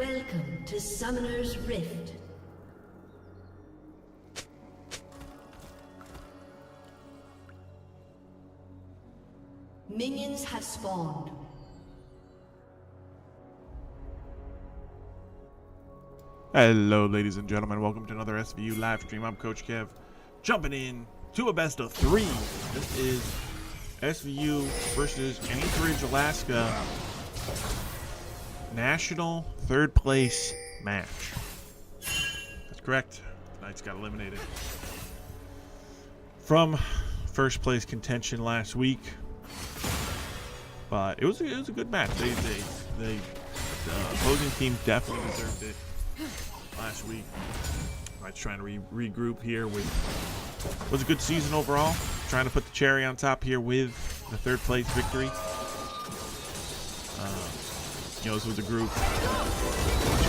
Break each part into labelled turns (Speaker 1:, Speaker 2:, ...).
Speaker 1: Welcome to Summoner's Rift. Minions have spawned.
Speaker 2: Hello, ladies and gentlemen. Welcome to another SVU live stream. I'm Coach Kev, jumping in to a best of 3. This is SVU versus Anchorage, Alaska. National third place match. That's correct. The Knights got eliminated from first place contention last week, but it was a good match. The opposing team definitely deserved it last week. Knights trying to regroup here with was a good season overall. Trying to put the cherry on top here with the third place victory. This was a group, 2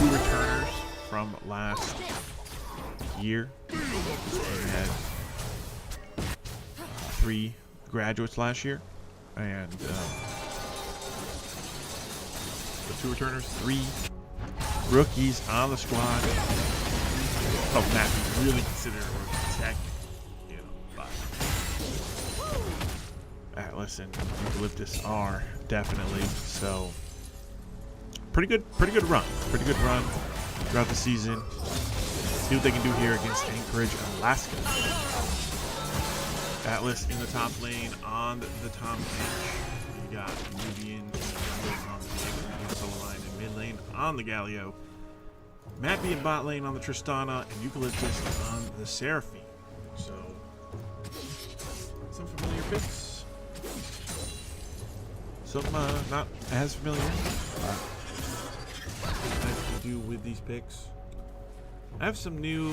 Speaker 2: returners from last year. We had 3 graduates last year, and the 2 returners, 3 rookies on the squad. Oh, Matt, we really consider it a rookie tech, but Atlas and Eucalyptus are definitely so. Pretty good run throughout the season. See what they can do here against Anchorage, Alaska. Atlas in the top lane on the top bench. We got Nubian on the solo line and mid lane on the Galio. Mappy in bot lane on the Tristana and Eucalyptus on the Seraphine. So some familiar picks. Some not as familiar. What to do with these picks. I have some new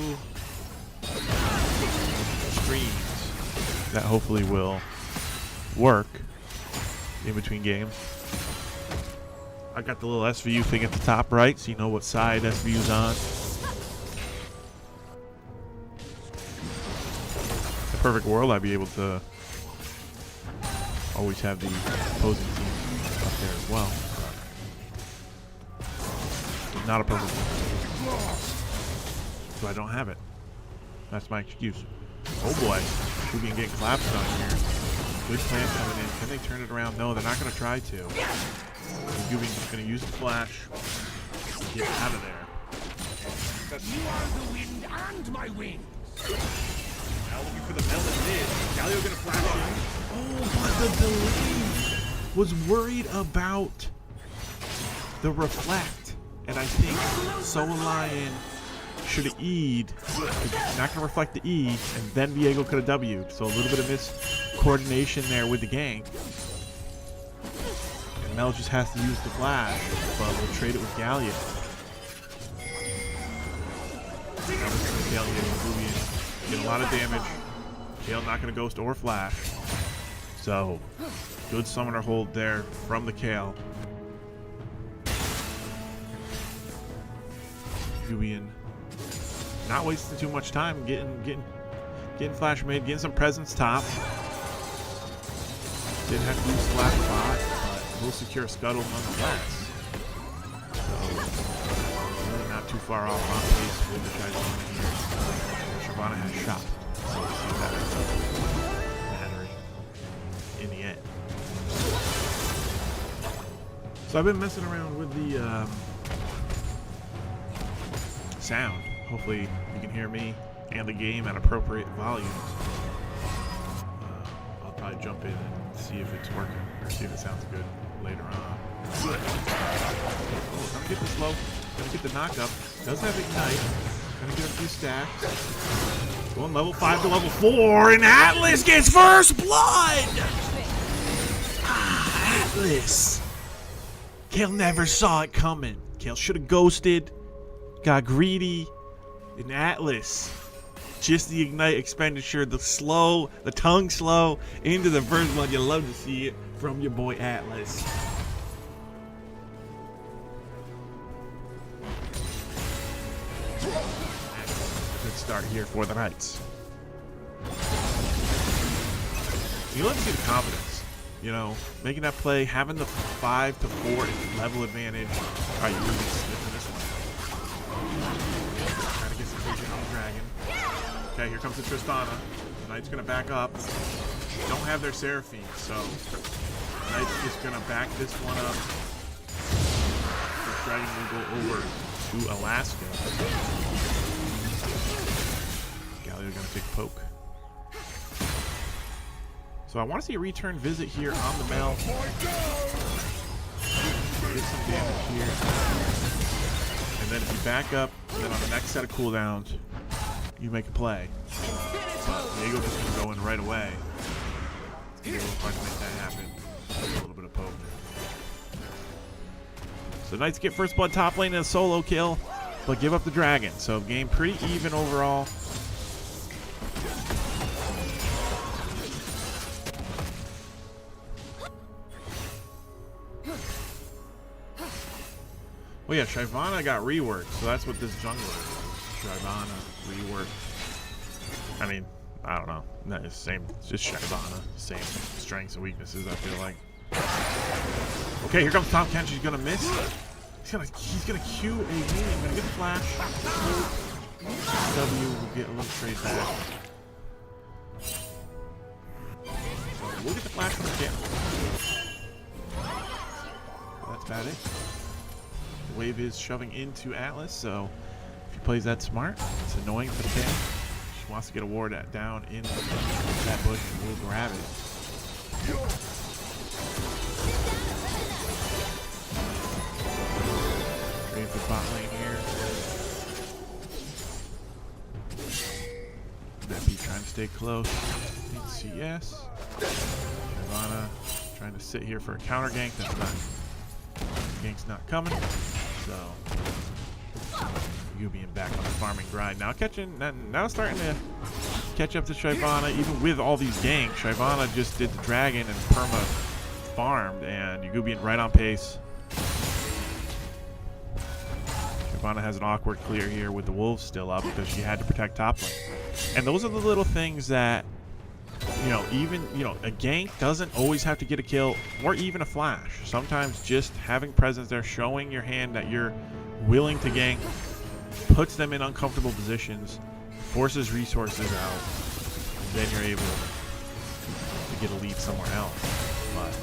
Speaker 2: streams that hopefully will work in between games. I got the little SVU thing at the top right, so you know what side SVU's on. In a perfect world, I'd be able to always have the opposing team up there as well. Not a perfect one. So I don't have it. That's my excuse. Oh boy. We've been getting clapped on here. Good plan coming in. Can they turn it around? No, they're not going to try to. Yubi's just going to use the flash and get out of there.
Speaker 3: You are the wind and my wings.
Speaker 2: Now looking for the melon mid. Galio going to flash in. Oh, but the delay was worried about the reflect. And I think Solo Lion should have E'd. Not going to reflect the E, and then Viego could have W'd. So a little bit of miscoordination there with the gank. And Mel just has to use the flash, but we'll trade it with Galio. Galio get a lot of damage. Kale not going to ghost or flash. So good summoner hold there from the Kale. Not wasting too much time getting flash made, getting some presence top. Didn't have to use flash bot, but we'll secure a scuttle nonetheless. So really not too far off on pace with the Shai here. Shyvana has shot, so we'll see that ends up mattering in the end. So I've been messing around with the sound. Hopefully you can hear me and the game at appropriate volumes. I'll probably jump in and see if it's working or see if it sounds good later on. Oh, gonna get the slow, gonna get the knockup. Does have ignite. Gonna get a few stacks. Going level 5 to level 4, and Atlas gets first blood! Atlas! Kale never saw it coming. Kale should have ghosted. Got greedy in Atlas. Just the ignite expenditure, the tongue slow into the first blood. You love to see it from your boy Atlas. Good start here for the Knights. You love to see the confidence. Making that play, having the 5 to 4 level advantage. All right, you're really slipping this one. Trying to get some vision on the dragon. Okay, here comes the Tristana. The Knight's gonna back up. They don't have their Seraphine, so the Knight's just gonna back this one up. This dragon will go over to Alaska. Galio gonna take a poke. So I want to see a return visit here on the Mel. Get some damage here. And then if you back up, then on the next set of cooldowns, you make a play. But Diego just going to go in right away. It's going to be a little hard to make that happen. A little bit of poke. So Knights get first blood top lane in a solo kill, but give up the dragon. So game pretty even overall. Oh yeah, Shyvana got reworked, so that's what this jungler is. Shyvana reworked. I mean, I don't know. No, it's same, it's just Shyvana. Same strengths and weaknesses, I feel like. Okay, here comes Tom Kench. He's gonna miss. He's gonna Q a win. He's gonna get the flash. W will get a little trade back. So we'll get the flash from the camp. That's about it. Wave is shoving into Atlas, so if he plays that smart, it's annoying for the camp. She wants to get a ward down in that bush, and we'll grab it. Ready for bot lane here. Neppy trying to stay close. CS. Nirvana trying to sit here for a counter gank. That's not. Gank's not coming. So you being back on the farming grind now, now starting to catch up to Shyvana. Even with all these ganks, Shyvana just did the dragon and perma farmed, and Yugubian right on pace. Shyvana has an awkward clear here with the wolves still up because she had to protect top lane. And those are the little things that, even a gank doesn't always have to get a kill or even a flash. Sometimes just having presence there, showing your hand that you're willing to gank, puts them in uncomfortable positions, forces resources out, and then you're able to get a lead somewhere else. But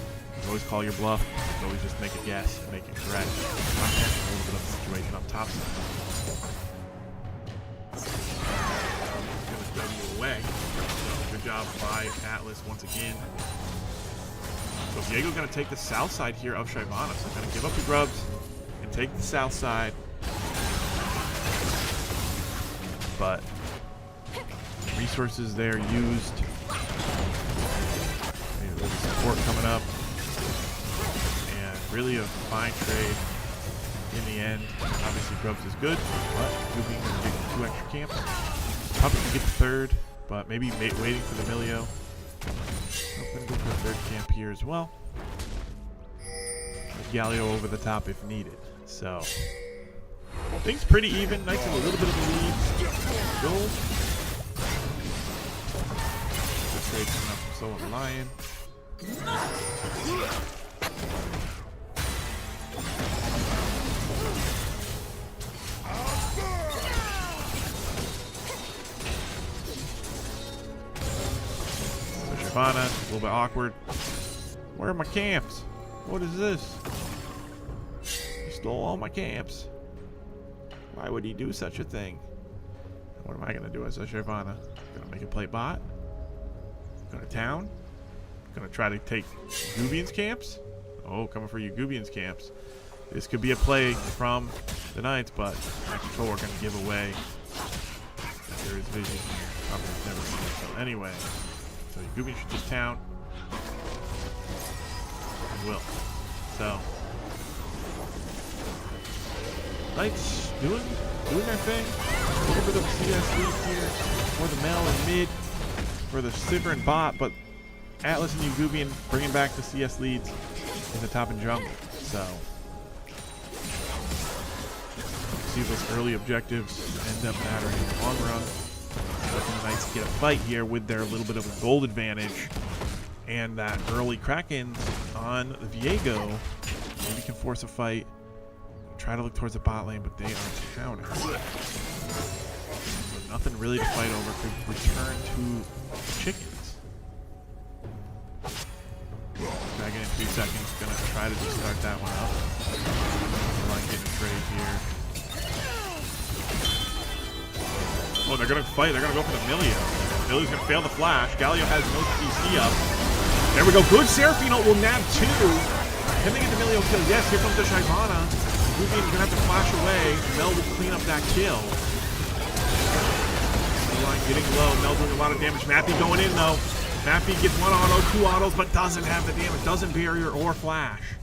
Speaker 2: you always call your bluff. You always just make a guess and make it correct. I'm catching a little bit of a situation up top. Going to W away. Good job by Atlas once again. So Diego's going to take the south side here of Shyvana. So going to give up the grubs and take the south side. But resources there used. There's support coming up. And really a fine trade in the end. Obviously grubs is good, but Gooping going to get 2 extra camps. Probably going to get the third. But maybe waiting for the Milio. I'm going to go for a third camp here as well. With Galio over the top if needed. So, things pretty even. Knights have a little bit of a lead. Gold. Good trade coming up from Solo Lion. A little bit awkward. Where are my camps? What is this? He stole all my camps. Why would he do such a thing? What am I going to do as a Shyvana? Going to make a play bot? Going to town? Going to try to take Gubian's camps? Oh, coming for you Gubian's camps. This could be a play from the Knights, but actually we're going to give away. There is vision here. Probably never seen it. So anyway. So Gubian should just town. And will. So Knights doing their thing. A little bit of a CS lead here for the Mel and mid for the Sivir and bot, but Atlas and Gubian bringing back the CS leads in the top and jungle. So see those early objectives end up mattering in the long run. The Knights get a fight here with their little bit of a gold advantage, and that early Kraken on Viego maybe can force a fight. Try to look towards the bot lane, but they are counter. So nothing really to fight over. Could return to chickens. Dragon in 3 seconds. Gonna try to just start that one up. Like getting a trade here. Oh, they're gonna fight. They're gonna go for the Milio. Milio's gonna fail the flash. Galio has no CC up. There we go. Good. Serafino will nab 2. Can they get the Milio kill? Yes. Here comes the Shyvana. Rubian's gonna have to flash away. Mel will clean up that kill. The line getting low. Mel doing a lot of damage. Mappy going in though. Mappy gets 1 auto, 2 autos, but doesn't have the damage. Doesn't barrier or flash.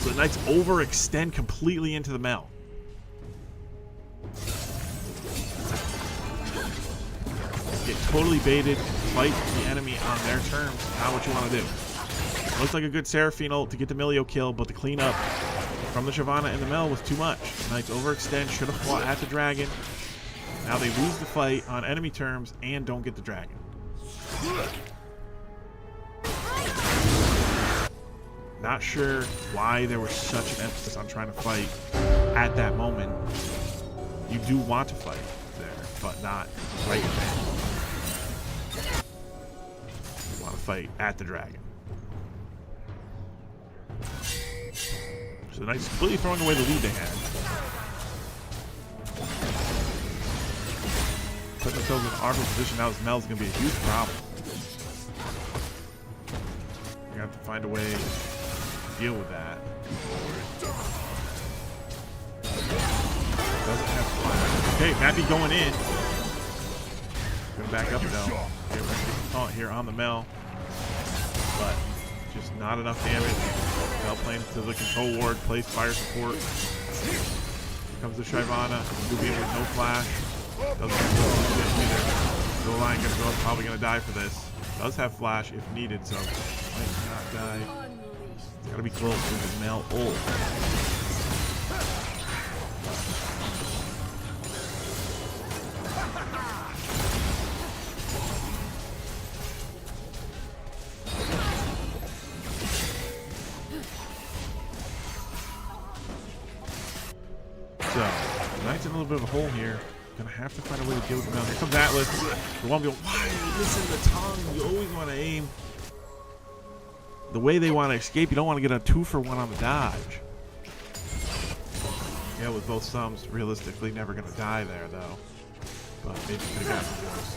Speaker 2: So the Knights overextend completely into the Mel. Get totally baited and fight the enemy on their terms. Not what you want to do. Looks like a good Serafino to get the Milio kill, but the cleanup from the Shyvana and the Mel was too much. The Knights overextend, should have fought at the dragon. Now they lose the fight on enemy terms and don't get the dragon. Not sure why there was such an emphasis on trying to fight at that moment. You do want to fight there, but not right now. You want to fight at the dragon. So the Knights completely throwing away the lead they had. Putting themselves in an awkward position now. This Mel's going to be a huge problem. You're going to have to find a way to deal with that. Doesn't have flash. Okay, Mappy going in. Going back up though. Okay, we're going to get the taunt here on the Mel. But just not enough damage. Mel playing to the control ward. Plays fire support. Here comes the Shyvana. Rubian with no flash. Doesn't have either. The line gonna go, probably gonna die for this. Does have flash if needed, so might not die. It's gotta be close with his Mel ult. So, the Knight's in a little bit of a hole here. Gonna have to find a way to deal with the Mel. Here comes Atlas. The one going, why are you missing the tongue? You always want to aim the way they want to escape. You don't want to get a 2-for-1 on the dodge. Yeah, with both thumbs, realistically, never gonna die there though. But maybe could have gotten worse.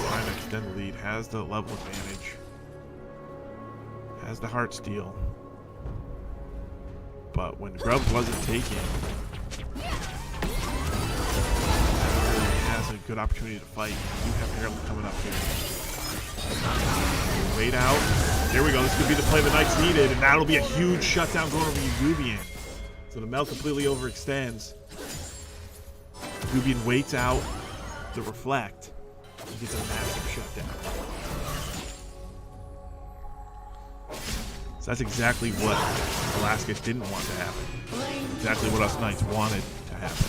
Speaker 2: Trying to extend the lead. Has the level advantage. Has the heart steal. But when Grubbs wasn't taking, really has a good opportunity to fight. You have Harold coming up here. Wait out. There we go. This could be the play the Knights needed, and that'll be a huge shutdown going over Yubian. So the Mel completely overextends. Yubian waits out the reflect and gets a massive shutdown. So that's exactly what Velasquez didn't want to happen. Exactly what us Knights wanted to happen.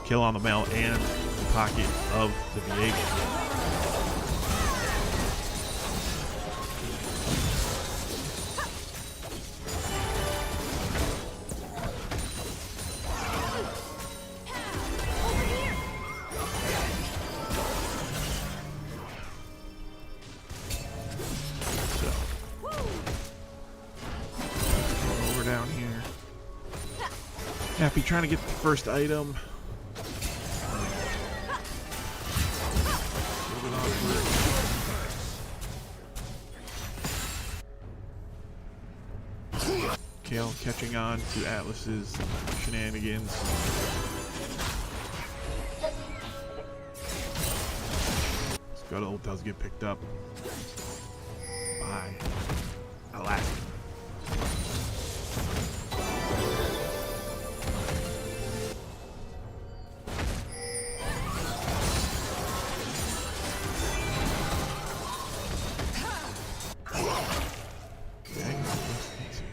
Speaker 2: Kill on the Mel and the pocket of the Viego. Down here. Happy trying to get the first item. Kale catching on to Atlas's shenanigans. Scuttle does get picked up by Alaska.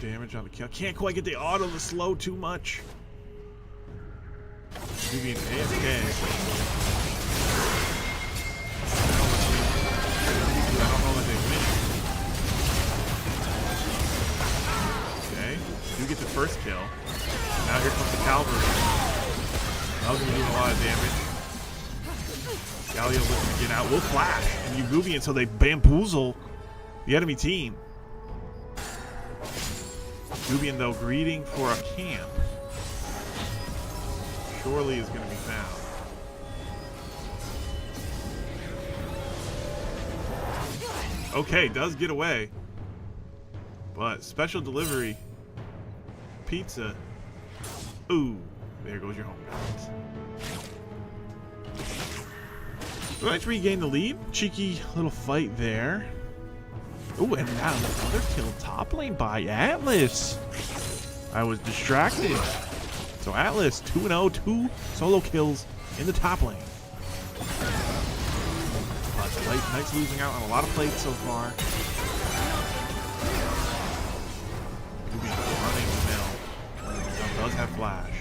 Speaker 2: Damage on the kill. Can't quite get the auto to slow too much. Maybe an AFK. I don't know that first kill. Now here comes the cavalry. Mel's gonna be doing a lot of damage. Galio looking to get out. Will flash. And Yugubian, so they bamboozle the enemy team. Yugubian, though, greeting for a camp. Surely is going to be found. Okay, does get away. But special delivery. Pizza. Ooh, there goes your home guns. Let's regain the lead. Cheeky little fight there. Ooh, and now another kill top lane by Atlas. I was distracted. So Atlas 2-0, 2 solo kills in the top lane. But Knight's losing out on a lot of plates so far. Running the mill. Does have flash.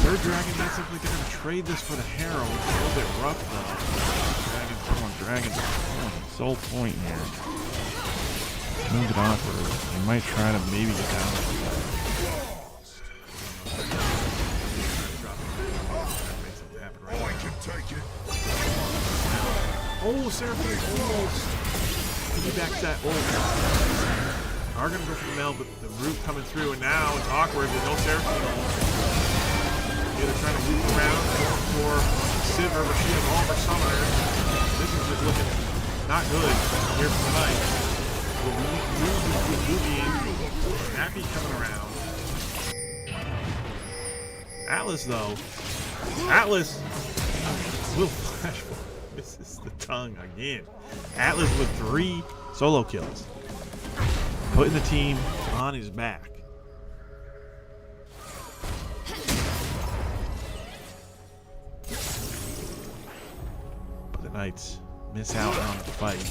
Speaker 2: Third dragon looks like they're going to trade this for the Herald. It's a little bit rough though. Dragon's pulling soul point here. Move it on for they might try to maybe get down to
Speaker 3: I can take it.
Speaker 2: Oh, Seraphine almost piggybacks that ult. Are going to go for the Mel, but the root coming through, and now it's awkward. There's no Seraphine ult. They're trying to loop around for Sivir, but she has all of her summoners. This is just looking not good here from the Knight. The move with Yugi. Nappy coming around. Atlas, though. Atlas will flash. Misses the tongue again. Atlas with 3 solo kills. Putting the team on his back. Knights miss out on the fight.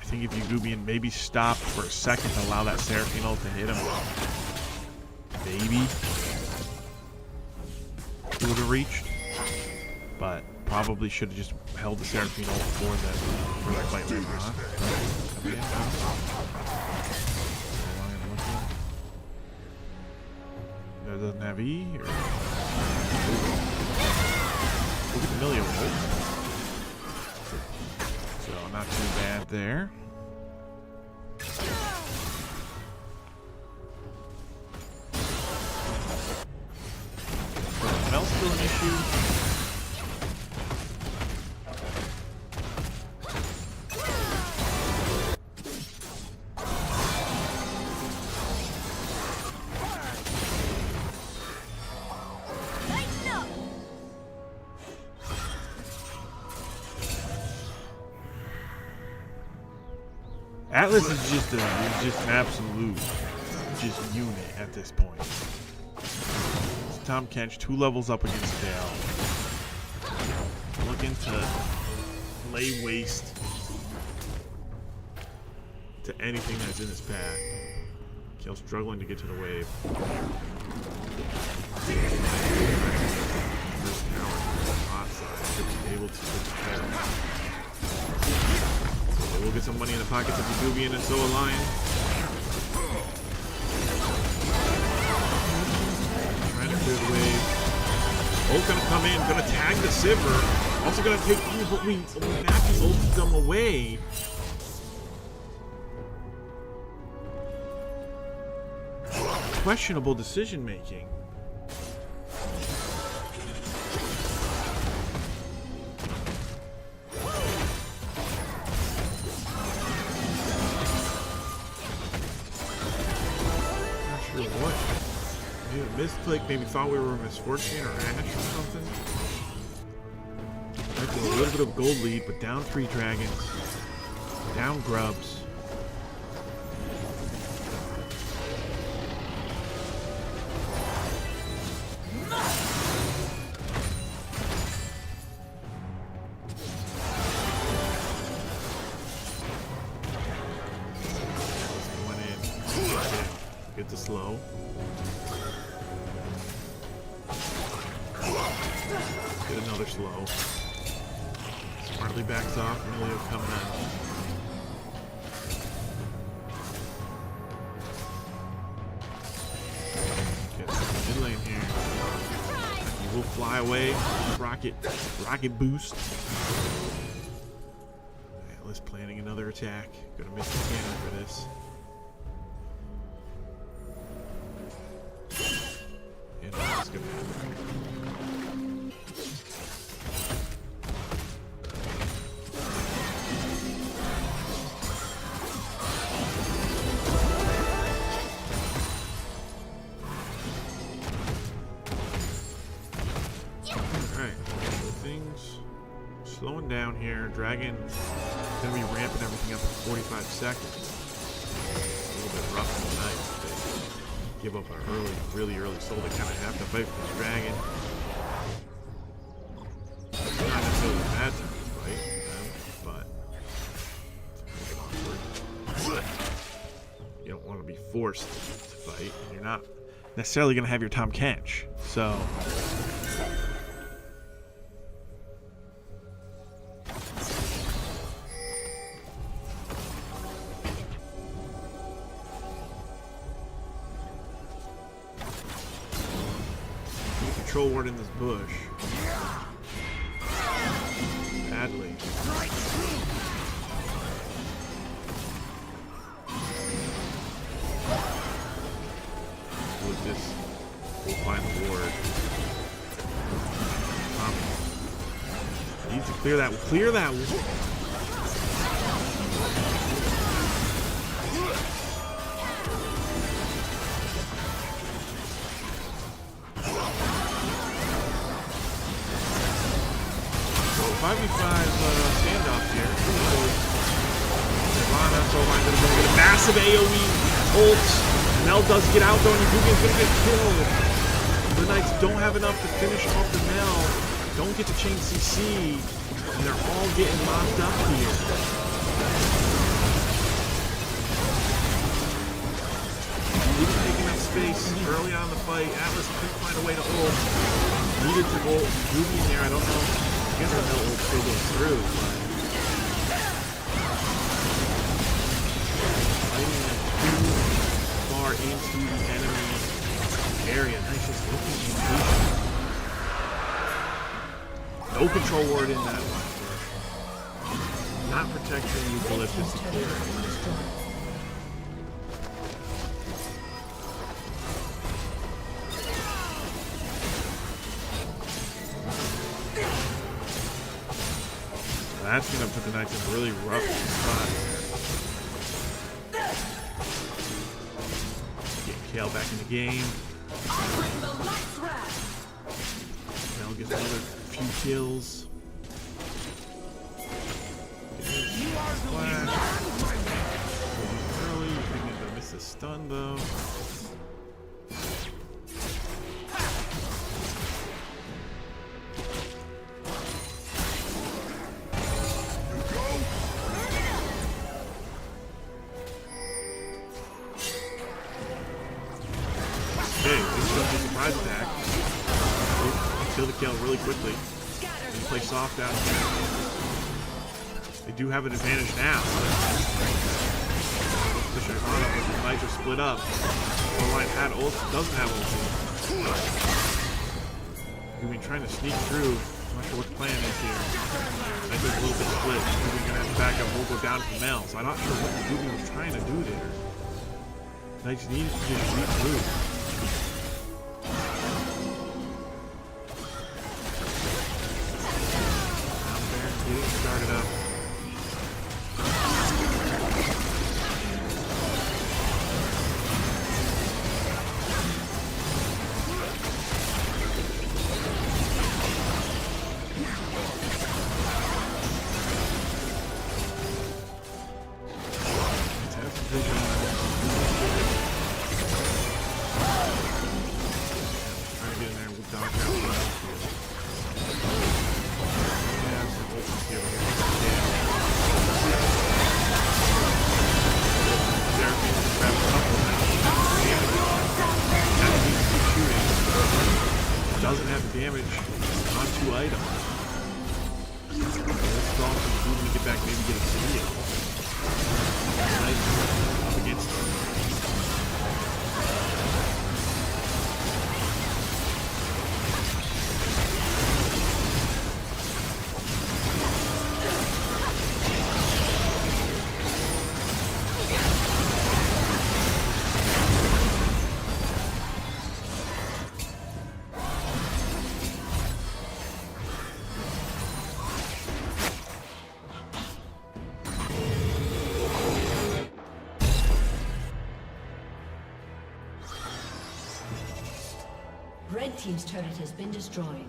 Speaker 2: I think if Yugubian maybe stopped for a second to allow that Seraphine ult to hit him, maybe he would have reached. But probably should have just held the Seraphine ult for that fight later on. That doesn't have E. Look at the Milio ult. So not too bad there. Mel's still an issue. Atlas is just an absolute unit at this point. It's Tom Kench 2 levels up against Dale. Looking to lay waste to anything that's in his path. Kill struggling to get to the wave. This tower on the hot side should be able to put the head. We'll get some money in the pockets of Yugubian and Soa Lion. Trying to clear the wave. Ult gonna come in, gonna tag the Sivir. Also gonna take but we Nappy ulted them away. Questionable decision making. Misclick, maybe thought we were Misfortune or Ash or something. Might be a little bit of gold lead, but down 3 dragons. Down grubs. Get the slow. Get another slow. Smartly backs off. Emilio coming out. Get mid lane here. He will fly away. Rocket boost. Atlas planning another attack. Gonna miss the cannon for this. And that's gonna happen. Alright, things slowing down here. Dragon gonna be ramping everything up in 45 seconds. A little bit rough tonight. They give up an really early soul. They kind of have to fight for this dragon. It's not necessarily a bad time to fight, but it's a little bit awkward. You don't want to be forced to fight. You're not necessarily gonna have your Tom Kench, so. Control ward in this bush. Badly. With this, we'll find the ward. Needs to clear that. Clear that. 5v5 standoff here. Nirvana, Soulbine's gonna get a massive AoE ult. Mel does get out though, and Yugi's gonna get killed. The Knights don't have enough to finish off the Mel. Don't get to chain CC, and they're all getting locked up here. Didn't take enough space early on in the fight. Atlas couldn't find a way to ult. Needed to ult Yugi in there. I don't know. I guess the Mel ult still goes through, but fighting too far into the enemy area. Nice, just looking impatient. No control ward in that one. Not protecting Eucalyptus here. That's going to put the Knights in a really rough spot there. Get Kale back in the game. Mel gets another few kills. Flash. Early. I think he's going to miss the stun though. Attack. Kill the kill really quickly. And play soft down here. They do have an advantage now. Push it on up, but the Knights are split up. Line had ult, doesn't have ult. We've been trying to sneak through. I'm not sure what the plan is here. Knights are a little bit split. We're gonna have to back up. We'll go down to Mel. So I'm not sure what the Yugi was trying to do there. Knights needed to just sneak through. Started up. damage on 2 items. Let's draw some food when we get back, maybe get a steal. Nice up against him.
Speaker 1: Red team's turret has been destroyed.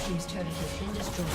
Speaker 1: Team's turret has been destroyed.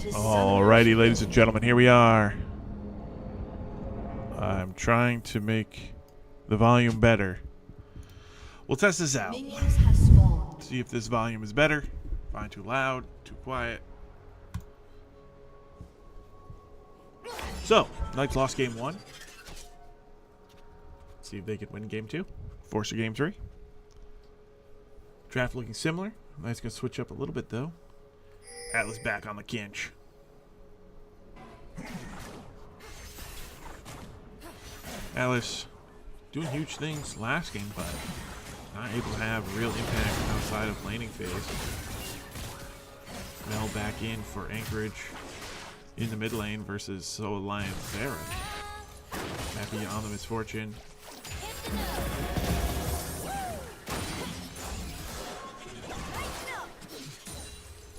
Speaker 2: Alrighty, ladies and gentlemen, here we are. I'm trying to make the volume better. We'll test this out.
Speaker 1: Minions have spawned.
Speaker 2: See if this volume is better. Find too loud, too quiet. So, Knights lost game 1. See if they could win game 2. Force a game 3. Draft looking similar. Knights gonna switch up a little bit though. Atlas back on the kinch. Atlas doing huge things last game, but not able to have real impact outside of laning phase. Mel back in for Anchorage in the mid lane versus So Alliance Zareth. Happy on the misfortune.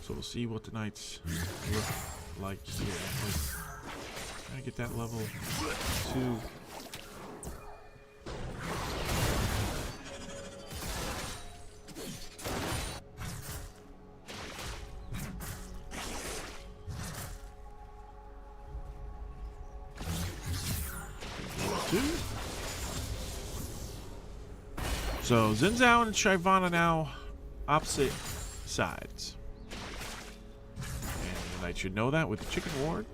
Speaker 2: So we'll see what the Knights look like here. Trying to get that level 2. So Xin Zhao and Shyvana now opposite sides. And the Knight should know that with the chicken ward.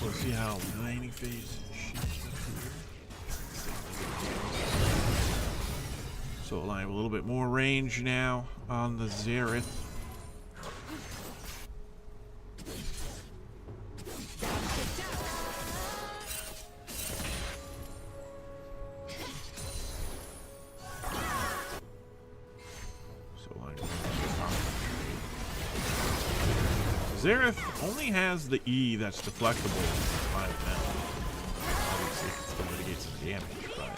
Speaker 2: We'll see how laning phase shifts up here. So I have a little bit more range now on the Zareth. Zareth only has the E that's deflectable by the metal. Obviously, it's going to mitigate some damage, but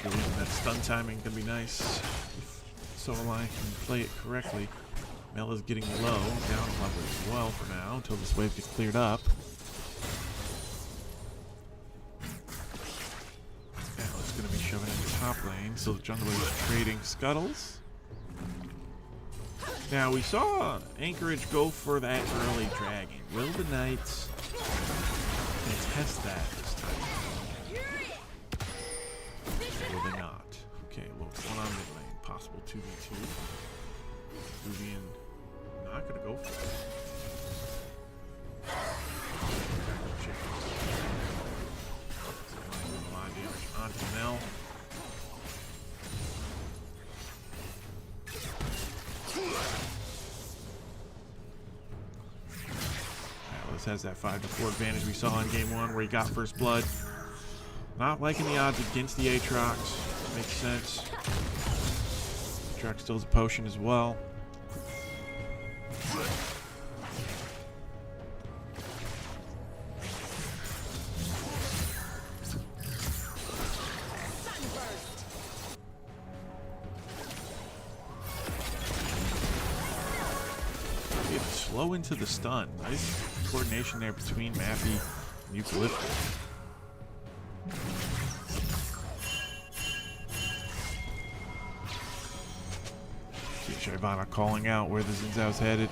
Speaker 2: really that stun timing can be nice if Solai can play it correctly. Mel is getting low, down level as well for now until this wave gets cleared up. Now it's going to be shoving in the top lane, so the jungler is trading scuttles. Now, we saw Anchorage go for that early dragon. Will the Knights contest that this time? Will they not? Okay, well, one on mid lane. Possible 2v2. Luvian not going to go for it. A lot of damage onto Mel. Atlas has that 5-4 advantage we saw in game 1 where he got first blood. Not liking the odds against the Aatrox. Makes sense. Aatrox still has a potion as well. Slow into the stun. Nice coordination there between Mappy and Eucalyptus. See Shyvana calling out where the Xin Zhao's headed.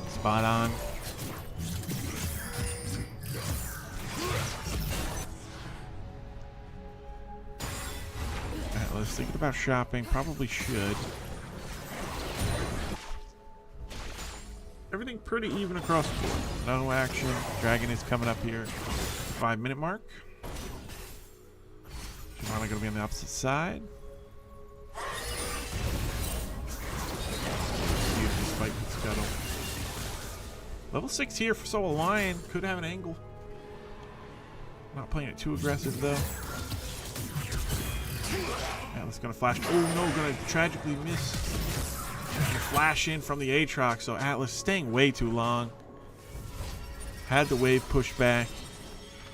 Speaker 2: Spot on. Atlas thinking about shopping. Probably should. Everything pretty even across the board. No action. Dragon is coming up here. 5-minute mark. Shyvana going to be on the opposite side. Beautiful spike with Scuttle. Level 6 here for Soul Lion. Could have an angle. Not playing it too aggressive though. Atlas going to flash. Oh no, going to tragically miss. Flash in from the Aatrox, so Atlas staying way too long. Had the wave pushed back.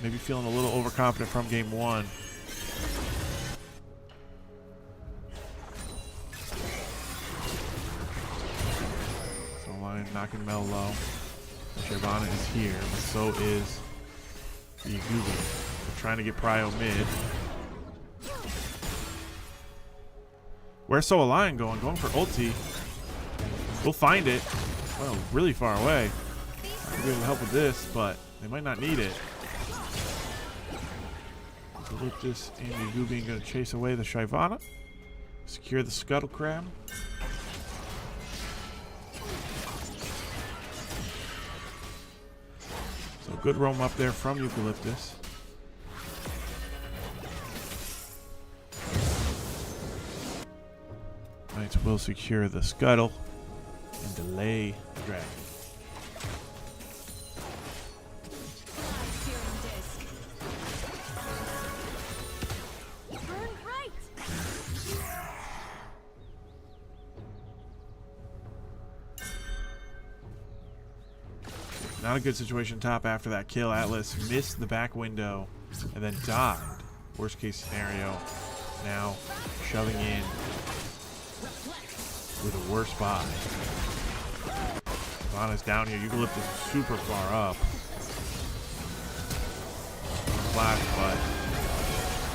Speaker 2: Maybe feeling a little overconfident from game 1. and knocking Mel low. Shyvana is here, but so is the Google. They're trying to get Prio mid. Where's Soul Lion going? Going for ulti. We'll find it. Well, really far away. I'll be able to help with this, but they might not need it. Eucalyptus and the Yugubian going to chase away the Shyvana. Secure the Scuttle Crab. So good roam up there from Eucalyptus. Knights will secure the Scuttle and delay the dragon. Not a good situation top after that kill. Atlas missed the back window and then died. Worst case scenario. Now shoving in with a worse buy. Ivana's down here. Eucalyptus is super far up. Flash, but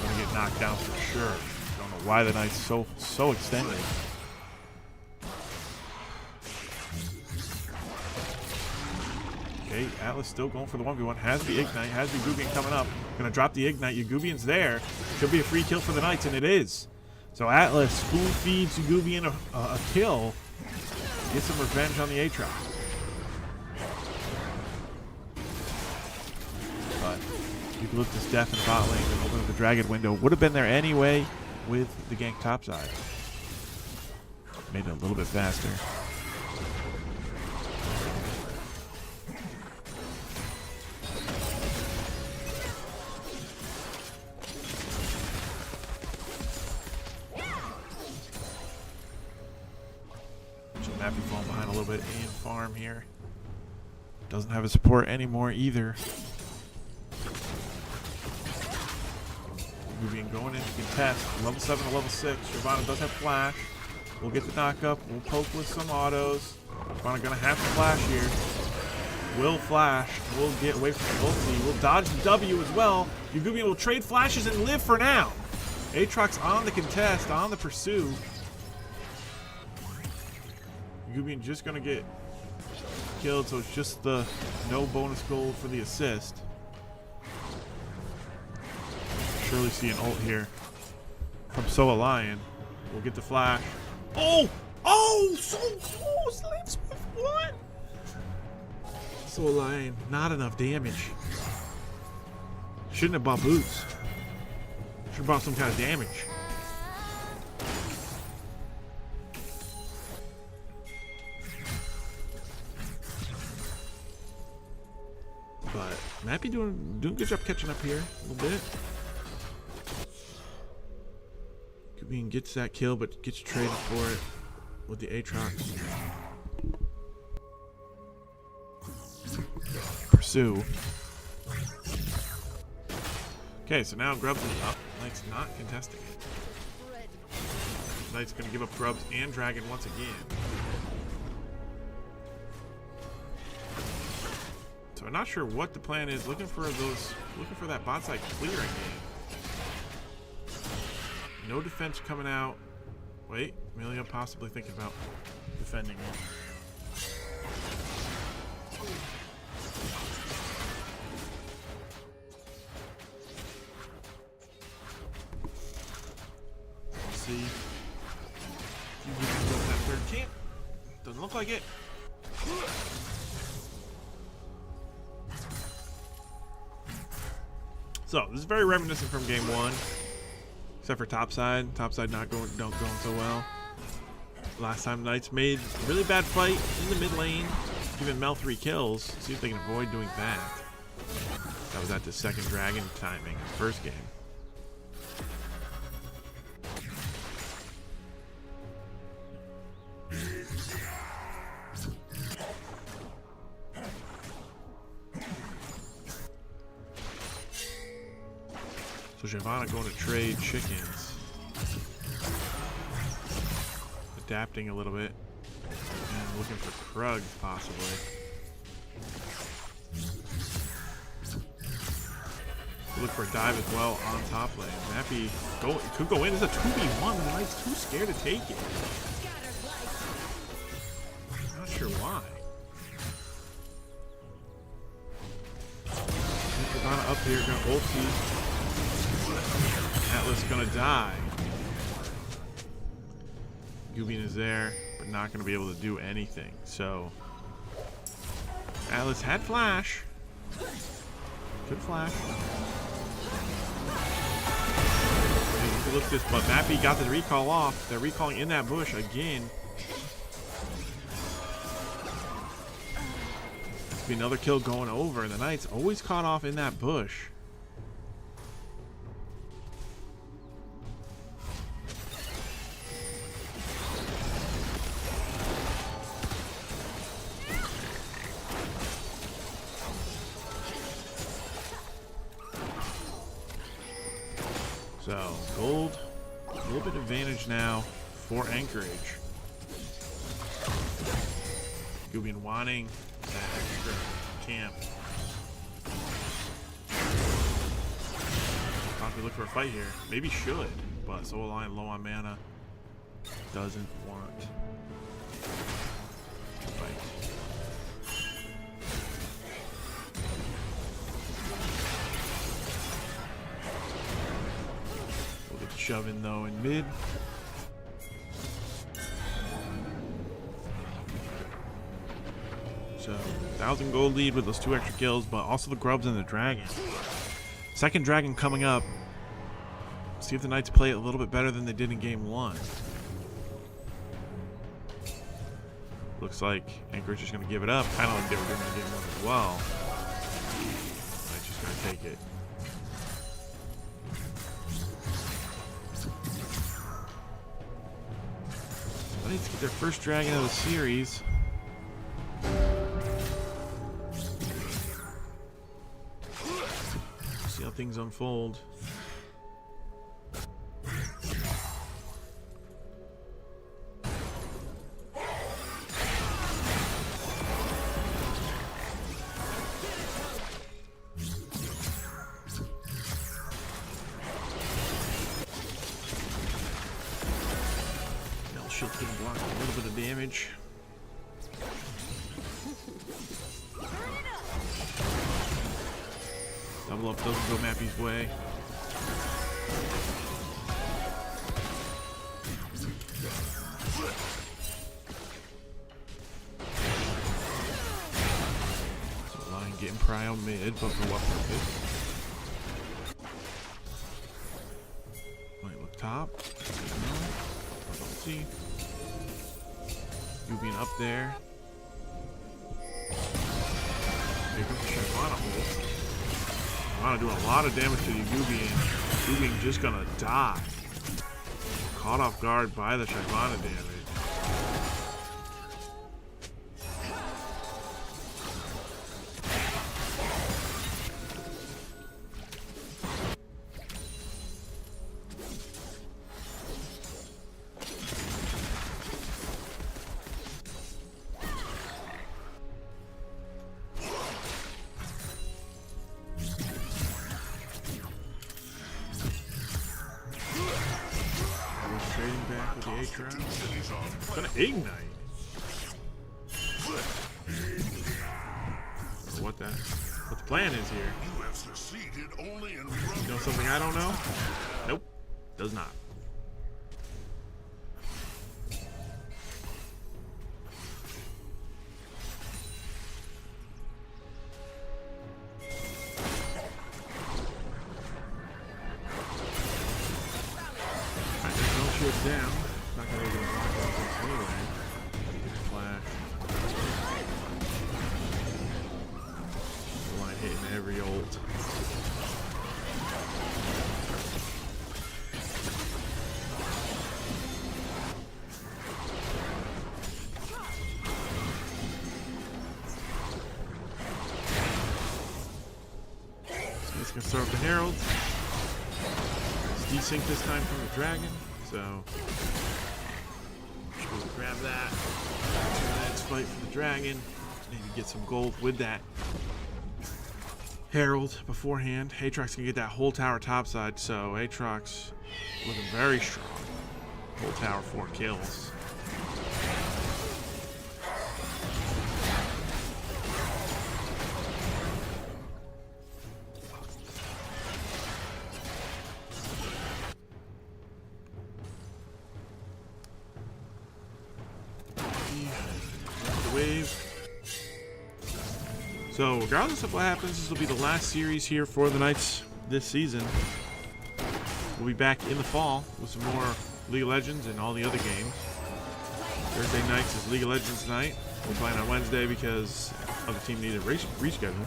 Speaker 2: gonna get knocked down for sure. Don't know why the Knight's so extended. Okay, Atlas still going for the 1v1. Has the Ignite, has the Yugubian coming up. Gonna drop the Ignite. Yugubian's there. Should be a free kill for the Knights, and it is. So Atlas spoon feeds Yugubian a kill. Get some revenge on the Aatrox. But Eucalyptus death in the bot lane and open up the Dragon window. Would have been there anyway with the gank topside. Made it a little bit faster. Happy falling behind a little bit and farm here. Doesn't have a support anymore either. Moving going into contest. Level 7 to level 6. Shyvana does have flash. We'll get the knock up. We'll poke with some autos. Shyvana gonna have to flash here. Will flash. We'll get away from the ulti. We'll dodge the W as well. Yugubian will trade flashes and live for now. Aatrox on the contest, on the pursue. Yugubian just gonna get killed, so it's just the no bonus gold for the assist. Surely see an ult here from Soa Lion. We'll get the flash. Oh! Oh! So close! Lives with one! Soa Lion, not enough damage. Shouldn't have bought boots. Should have bought some kind of damage. But Mappy doing a good job catching up here a little bit. Yugubian gets that kill, but gets traded for it with the Aatrox. Pursue. Okay, so now Grubs is up. Knight's not contesting it. Knight's gonna give up Grubs and Dragon once again. So I'm not sure what the plan is. Looking for that bot side clearing game. No defense coming out. Wait, Amelia possibly thinking about defending it. Let's see. You can go that third camp. Doesn't look like it. So this is very reminiscent from game 1, except for topside. Topside not going so well. Last time Knights made a really bad fight in the mid lane, giving Mel 3 kills. See if they can avoid doing that. That was at the second dragon timing, first game. So Shyvana going to trade chickens. Adapting a little bit. And looking for Krugs, possibly. Look for a dive as well on top lane. Mappy could go in. It's a 2v1. The Knight's too scared to take it. Not sure why. Nirvana up here, gonna ulti. Atlas gonna die. Gubian is there, but not gonna be able to do anything. So Atlas had flash. Good flash. Look at this, but Mappy got the recall off. They're recalling in that bush again. Be another kill going over, and the Knight's always caught off in that bush. So, gold, a little bit advantage now for Anchorage. Gubian wanting that extra camp. Poppy look for a fight here. Maybe should, but Soul Lion low on mana. Doesn't want to fight. We'll get the shove in though in mid. So 1,000 gold lead with those 2 extra kills, but also the grubs and the dragon. Second dragon coming up. See if the Knights play it a little bit better than they did in game 1. Looks like Anchorage is going to give it up, kind of like they were doing in game 1 as well. Knights just going to take it. Knights get their first dragon of the series. See how things unfold. Now shield's gonna block a little bit of damage. Double up doesn't go Mappy's way. So Lion getting prio mid, but for what purpose? Might look top. Don't see. Gubian up there. Here comes the Shyvana ult. Shyvana doing a lot of damage to the Gubian. Gubian just gonna die. Caught off guard by the Shyvana damage. Back with the H-round. Gonna ignite. Or what the plan is here. You know something I don't know? Nope. Does not. Down. Not gonna be able to block this anyway. Flash. The line hitting every ult. So he's gonna start with the Herald. It's desync this time from the Dragon. So, grab that. That's fight for the dragon. Maybe get some gold with that Herald beforehand. Aatrox can get that whole tower topside, so Aatrox looking very strong. Whole tower 4 kills. The wave. So regardless of what happens, this will be the last series here for the Knights this season. We'll be back in the fall with some more League of Legends and all the other games. Thursday nights is League of Legends night. We're playing on Wednesday because other team needed a reschedule.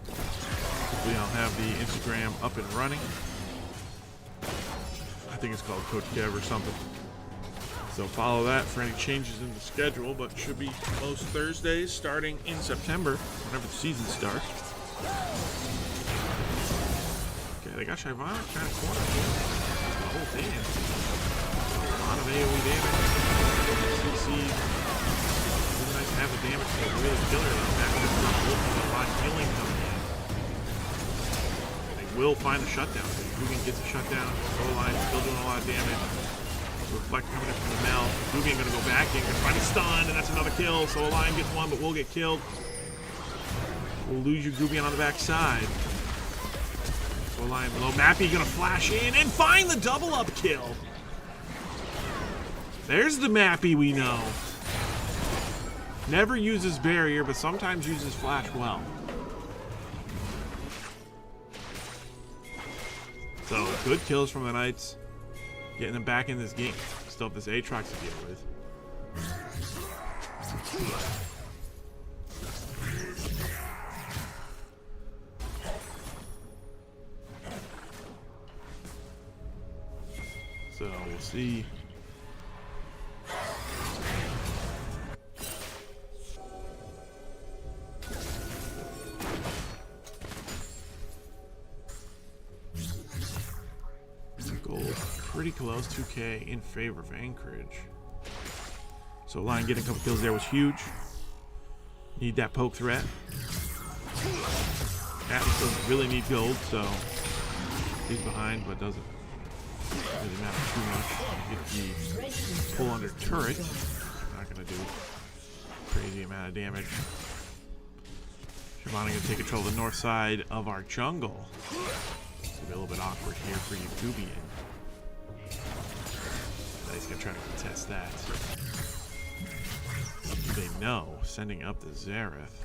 Speaker 2: Hopefully I'll have the Instagram up and running. I think it's called Coach Kev or something. So follow that for any changes in the schedule, but it should be most Thursdays starting in September, whenever the season starts. Okay, they got Shyvana kind of cornered here. The whole thing. A lot of AoE damage. CC. Really nice to have the damage to really kill her though. That was not looking a lot of killing coming in. They will find the shutdown. Dugan gets a shutdown. O-line still doing a lot of damage. Reflect coming in from the Mel. Dugan gonna go back in, gonna find a stun, and that's another kill. So Lion gets one, but we'll get killed. We'll lose your Gubian on the back side. So Lion below. Mappy gonna flash in and find the double up kill. There's the Mappy we know. Never uses barrier, but sometimes uses flash well. So good kills from the Knights. Getting them back in this game. Still have this Aatrox to deal with. So we'll see. Gold pretty close, 2K in favor of Anchorage. So Lion getting a couple kills there was huge. Need that poke threat. Atlas doesn't really need gold, so he's behind, but doesn't really matter too much. Get the pull under turret. Not gonna do crazy amount of damage. Shyvana gonna take control of the north side of our jungle. It's gonna be a little bit awkward here for you, Gubian. He's gonna try to contest that. They know, sending up the Xerath.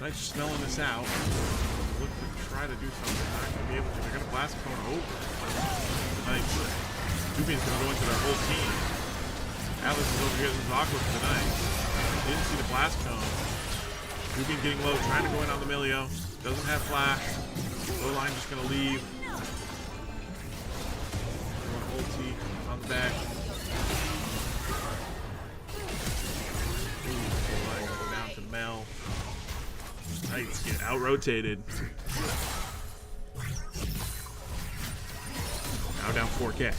Speaker 2: Knights smelling this out. Look to try to do something. They're not gonna be able to. They're gonna blast Cone over. The Knights. Gubian's gonna go into their whole team. Atlas is over here. This is awkward for the Knights. Didn't see the blast cone. Gubian getting low, trying to go in on the Milio. Doesn't have flash. Low line just gonna leave. Ulti on the back. Go down to Mel. Knights get out-rotated. Now down 4K.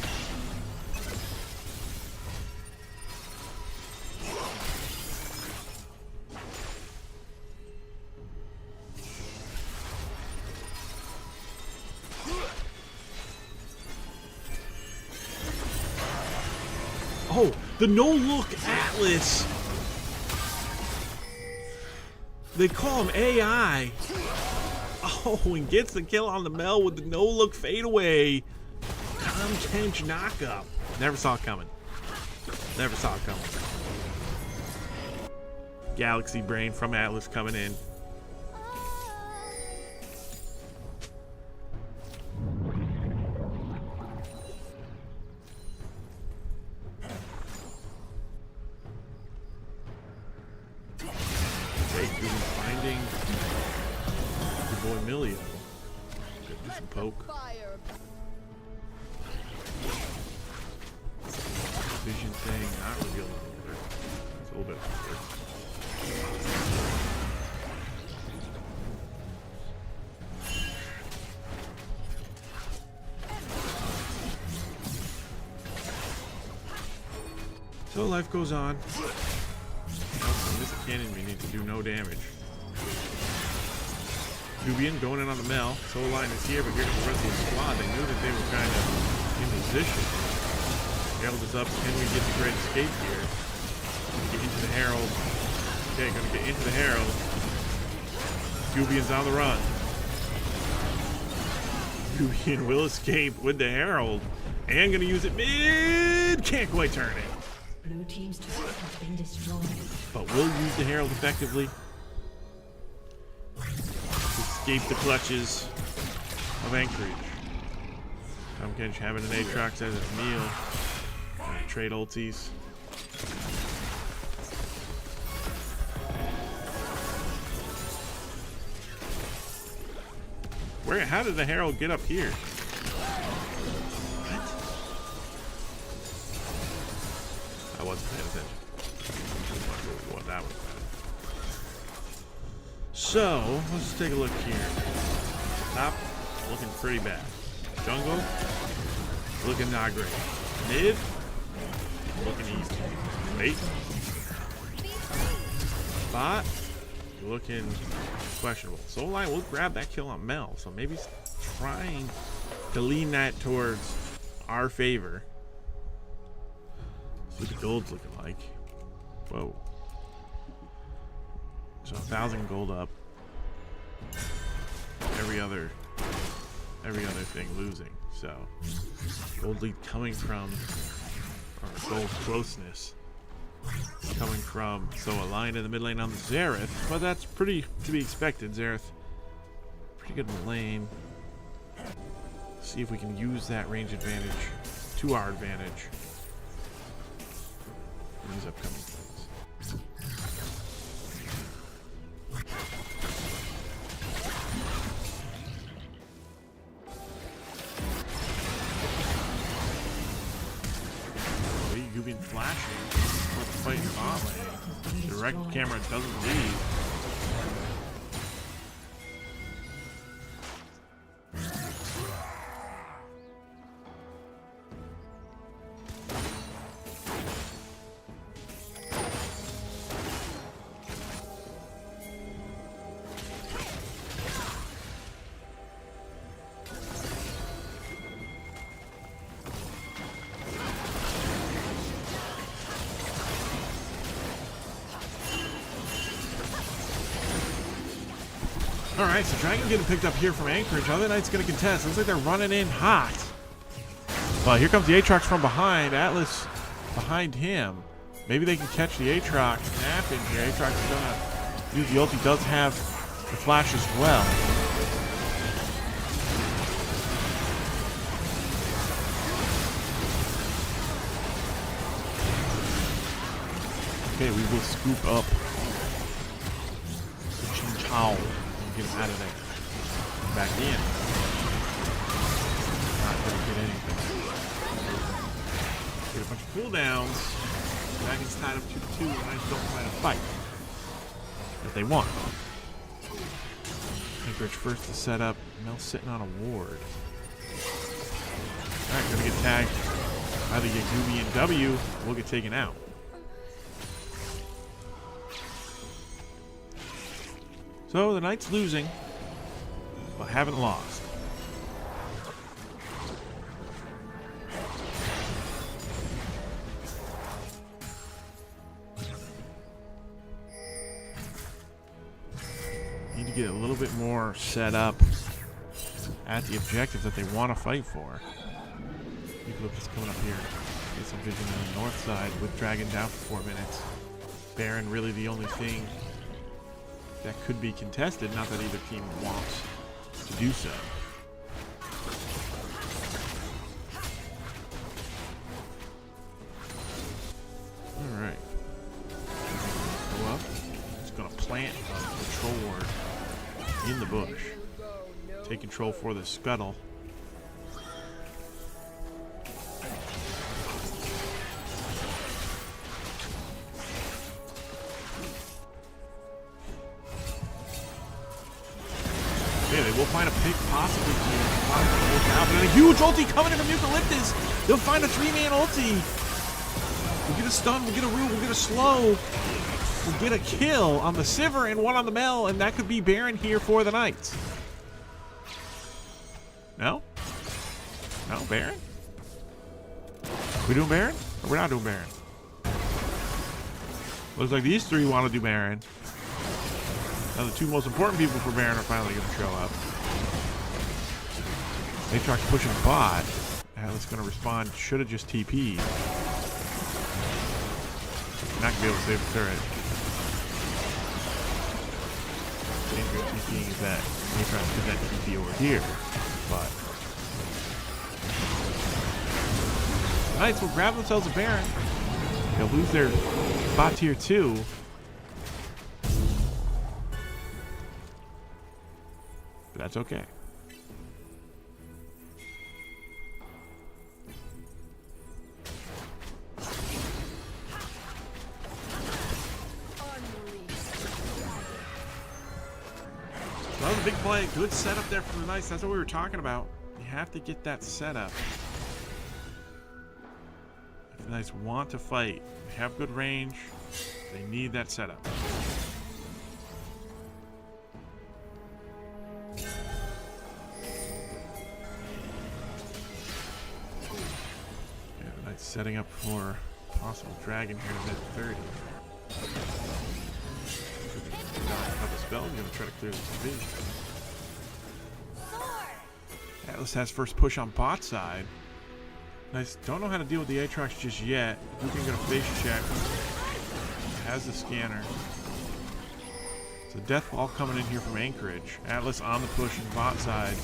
Speaker 2: Oh, the no-look Atlas. They call him AI. Oh, and gets the kill on the Mel with the no-look fadeaway. Tom Kench knockup. Never saw it coming. Never saw it coming. Galaxy Brain from Atlas coming in. Finding your boy Milio. Could do some poke. Vision thing not revealed. It's a little bit awkward. So life goes on. This cannon needs to do no damage. Jubian going in on the Mel. Soul Line is here, but here comes the rest of the squad. They knew that they were kind of in position. Herald is up. Can we get the great escape here? Get into the Herald. Okay, gonna get into the Herald. Jubian's on the run. Jubian will escape with the Herald. And gonna use it mid. Can't quite turn it.
Speaker 1: Blue team's turret has been destroyed.
Speaker 2: But we'll use the Herald effectively. Escape the clutches of Anchorage. Tom Kench having an Aatrox as his meal. Trade ultis. How did the Herald get up here? What? I wasn't paying attention. What that was about. So, let's take a look here. Top, looking pretty bad. Jungle, looking not great. Mid, looking easy. Late. Bot, looking questionable. Soul Line will grab that kill on Mel, so maybe he's trying to lean that towards our favor. See what the gold's looking like. Whoa. So 1,000 gold up. Every other thing losing. So gold lead coming from, or gold closeness coming from. So a line in the mid lane on the Xerath, but that's pretty to be expected. Xerath pretty good in the lane. See if we can use that range advantage to our advantage in these upcoming plays. You've been flashing with the fight in bot lane. Direct camera doesn't leave. Alright, so Dragon getting picked up here from Anchorage. Other Knight's going to contest. Looks like they're running in hot. But here comes the Aatrox from behind. Atlas behind him. Maybe they can catch the Aatrox napping here. Aatrox is going to use the ult. He does have the flash as well. Okay, we will scoop up the Chin Chow. Get him out of there. Back in. Not gonna get anything. Get a bunch of cooldowns. Dragon's tied up 2-2, and I just don't find a fight. If they want. Anchorage first to set up. Mel's sitting on a ward. Alright, gonna get tagged. Either get Gooby and W, we'll get taken out. So the Knight's losing, but haven't lost. Need to get a little bit more set up at the objectives that they want to fight for. Eucalyptus coming up here. Get some vision on the north side with Dragon down for 4 minutes. Baron really the only thing that could be contested, not that either team wants to do so. Alright. Go up. It's going to plant a control ward in the bush. Take control for the scuttle. Yeah, they will find a pick possibly here. But a huge ulti coming in from Eucalyptus. They'll find a 3-man ulti. get a stun, we'll get a root, we'll get a slow. We'll get a kill on the Sivir and one on the Mel, and that could be Baron here for the Knights. No? No, Baron? We doing Baron? Or we're not doing Baron? Looks like these three want to do Baron. Now the two most important people for Baron are finally going to show up. They try pushing bot. Atlas going to respond. Should have just TP'd. Not going to be able to save the turret. Dangerous TPing is that they try to prevent TP over here. But the Knights will grab themselves a Baron. They'll lose their bot tier 2. But that's okay. That was a big play. Good setup there from the Knights. That's what we were talking about. You have to get that setup. If the Knights want to fight, they have good range, they need that setup. Yeah, the Knights setting up for possible dragon here in mid 30. A couple spells, you're gonna try to clear this division. Atlas has first push on bot side. Nice. Don't know how to deal with the Aatrox just yet. We can get a face check. Has the scanner. So death ball coming in here from Anchorage. Atlas on the push and bot side.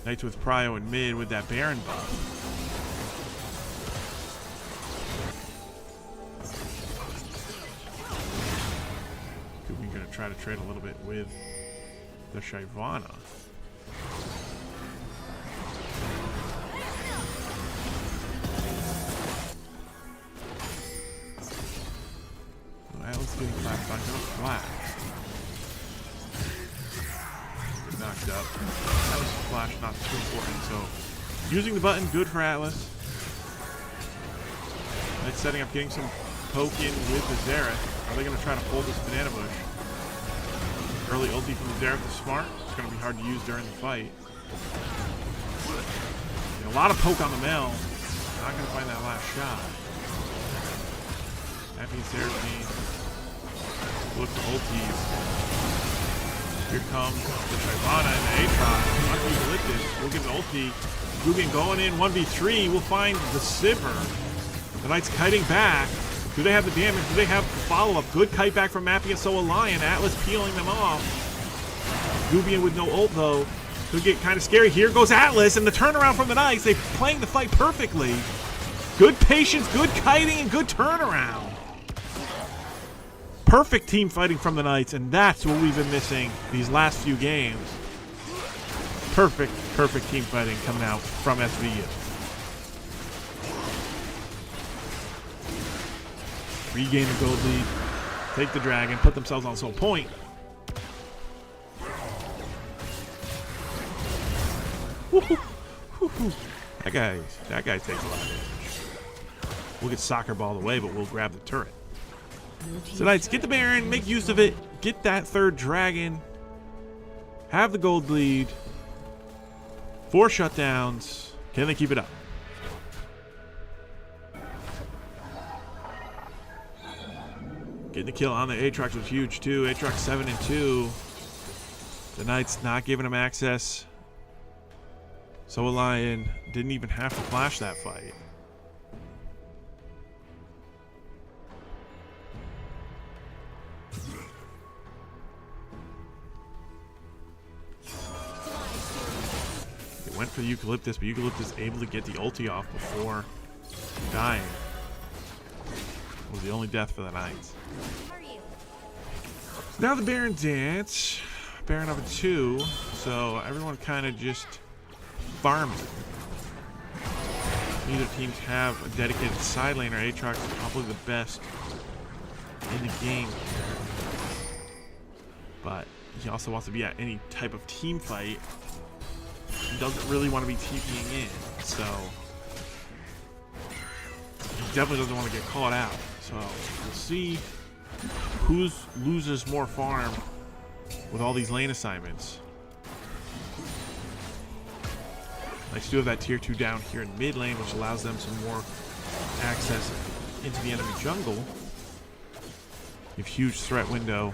Speaker 2: Knights with Prio in mid with that Baron buff. We're gonna try to trade a little bit with the Shyvana. Atlas getting flashed on, no flash. Get knocked up. Atlas flash not too important, so using the button, good for Atlas. It's setting up, getting some poke in with the Xerath. Are they gonna try to hold this banana bush? Early ulti from the Xerath is smart. It's gonna be hard to use during the fight. A lot of poke on the Mel. Not gonna find that last shot. That means Seraphine. Look for ultis. Here comes the Shyvana and the Aatrox. Not Eucalyptus. We'll get the ulti. Guggen going in 1v3. We'll find the Sivir. The Knights kiting back. Do they have the damage? Do they have the follow-up? Good kite back from Mappy and So a Lion. Atlas peeling them off. Gubian with no ult though. Could get kind of scary. Here goes Atlas and the turnaround from the Knights. They're playing the fight perfectly. Good patience, good kiting, and good turnaround. Perfect team fighting from the Knights, and that's what we've been missing these last few games. Perfect team fighting coming out from SVU. Regain the gold lead, take the dragon, put themselves on some point. That guy takes a lot of damage. We'll get soccer ball away, but we'll grab the turret. So Knights, get the Baron, make use of it, get that third dragon, have the gold lead, 4 shutdowns. Can they keep it up? Getting the kill on the Aatrox was huge too. Aatrox 7-2. The Knights not giving him access. So a Lion didn't even have to flash that fight. Went for the Eucalyptus, but Eucalyptus able to get the ulti off before dying. It was the only death for the Knights. So now the Baron dance. Baron number 2. So everyone kind of just farming. Neither teams have a dedicated side laner. Aatrox is probably the best in the game here. But he also wants to be at any type of team fight. He doesn't really want to be TPing in, so he definitely doesn't want to get caught out. So we'll see who loses more farm with all these lane assignments. Knights do have that tier 2 down here in mid lane, which allows them some more access into the enemy jungle. You have huge threat window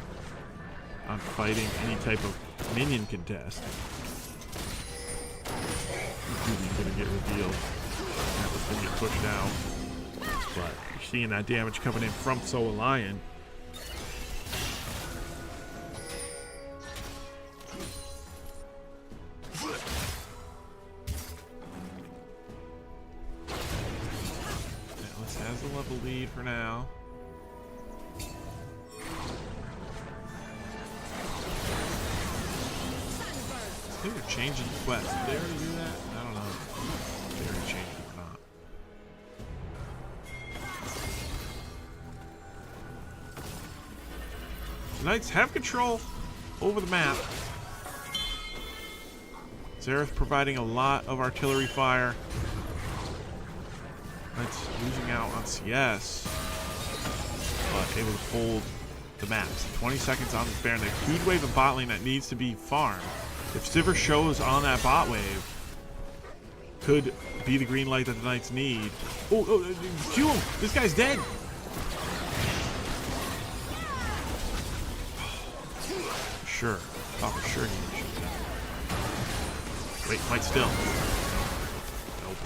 Speaker 2: on fighting any type of minion contest. He's gonna get revealed. That was gonna get pushed out. But you're seeing that damage coming in from Soul Lion. Atlas has the level lead for now. I think they're changing the quest. Did they already do that? I don't know. If they already changed it or not. The Knights have control over the map. Xerath providing a lot of artillery fire. Knights losing out on CS, but able to hold the map. So 20 seconds on this Baron. They have a huge wave of bot lane that needs to be farmed. If Sivir shows on that bot wave, could be the green light that the Knights need. Oh, Q him! This guy's dead! Sure. Thought for sure he would shoot that. Wait, fight still. Nope.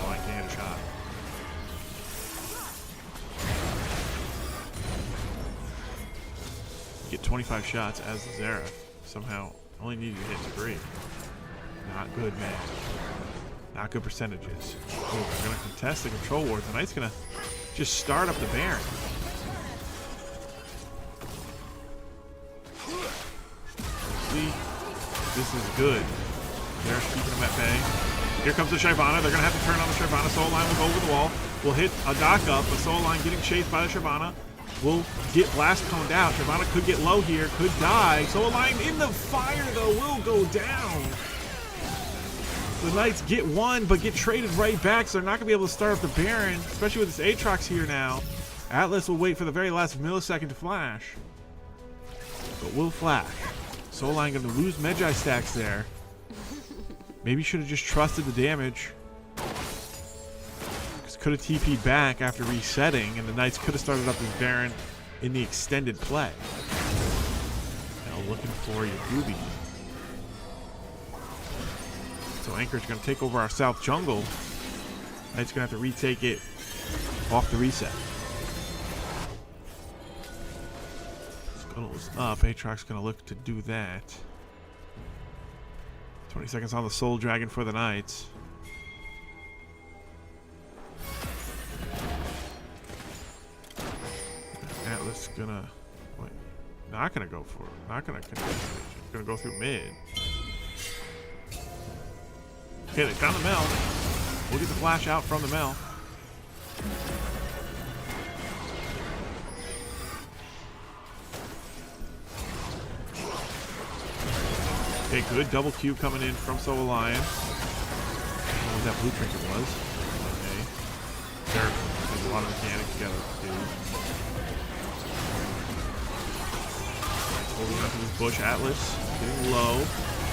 Speaker 2: Oh, I can't hit a shot. Get 25 shots as the Xerath. Somehow only needed to hit 3. Not good, man. Not good percentages. Oh, they're going to contest the control ward. The Knight's going to just start up the Baron. See? This is good. They're keeping him at bay. Here comes the Shyvana. They're going to have to turn on the Shyvana. Soul Line will go over the wall. Will hit a dock up, but Soul Line getting chased by the Shyvana. Will get blast coned out. Shyvana could get low here, could die. Soul Line in the fire, though, will go down. The Knights get one, but get traded right back, so they're not going to be able to start up the Baron, especially with this Aatrox here now. Atlas will wait for the very last millisecond to flash, but will flash. Soul Line going to lose Magi stacks there. Maybe should have just trusted the damage. Could have TP'd back after resetting, and the Knights could have started up this Baron in the extended play. Now looking for Yagubi. So Anchorage going to take over our south jungle. Knights going to have to retake it off the reset. Scuttle's up. Aatrox going to look to do that. 20 seconds on the Soul Dragon for the Knights. Atlas gonna wait, not gonna go for it. Not gonna contest it. Gonna go through mid. Okay, they found the Mel. We'll get the flash out from the Mel. Okay, good double Q coming in from Soul Lion. I don't know what that blue trinket was. Okay. There's a lot of mechanics you gotta do. Holding onto this bush. Atlas getting low.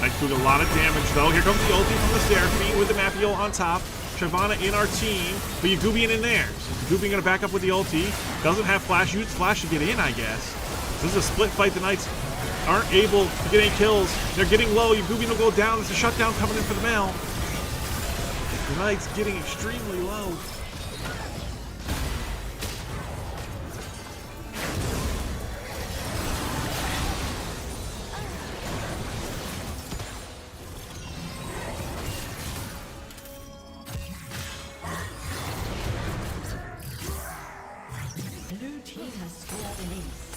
Speaker 2: Knight's doing a lot of damage though. Here comes the ulti from the Seraphine with the Mapio on top. Shyvana in our team, but Yagubian in there. So Yagubian gonna back up with the ulti. Doesn't have flash. Use flash to get in, I guess. This is a split fight. The Knights aren't able to get any kills. They're getting low. Yagubian will go down. There's a shutdown coming in for the Mel. The Knights getting extremely low.
Speaker 1: Blue team has scored an ace.